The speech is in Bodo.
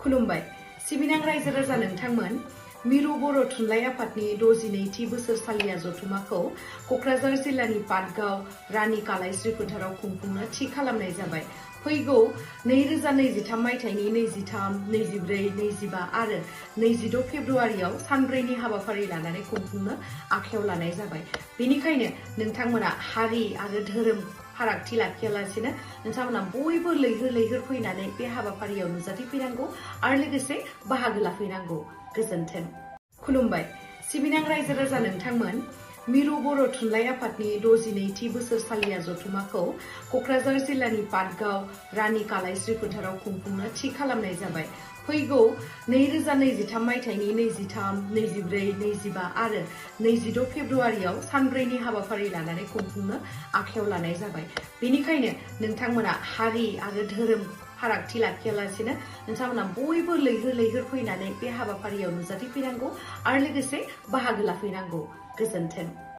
खुलुमबाय सिबिनां रायजो राजा नोंथांमोन मिरु बर' थुनलाइ आफादनि 62थि बोसोरसालिया जथुमाखौ क'क्राझार जिल्लानि पाटगाव रानी कालाइस्रि फोथाराव खुंफुंनो थि खालामनाय जाबाय। फैगौ 2023 मायथाइनि 23, 24, 25 आरो 26 फेब्रुआरियाव सानब्रैनि हाबाफारि लानानै खुंफुंनो आखायाव लानाय जाबाय। बेनिखायनो नोंथांमोना हारि आरो धोरोम फारागथि लाखियालासेनो नोंथांमोना बयबो लैहोर लैहोर फैनानै बे हाबाफारियाव नुजाथिफैनांगौ आरो लोगोसे बाहागो लाफैनांगौ। गोजोन्थों। खुलुमबाय सिबिनां रायजो राजा नोंथांमोन मिरु बर' थुनलाइ आफादनि 62थि बोसोरसालिया जथुमाखौ क'क्राझार जिल्लानि पाटगाव रानी कालाइस्रि फोथाराव खुंफुंनो थि खालामनाय जाबाय। फैगौ 2023 मायथाइनि 23, 24, 25 आरो 26 फेब्रुआरियाव सानब्रैनि हाबाफारि लानानै खुंफुंनो आखायाव लानाय जाबाय। बेनिखायनो नोंथांमोना हारि आरो धोरोम फारागथि लाखियालासेनो नोंथांमोना बयबो लैहोर लैहोर फैनानै बे हाबाफारियाव नुजाथिफैनांगौ आरो लोगोसे बाहागो लाफैनांगौ। गोजोन्थों।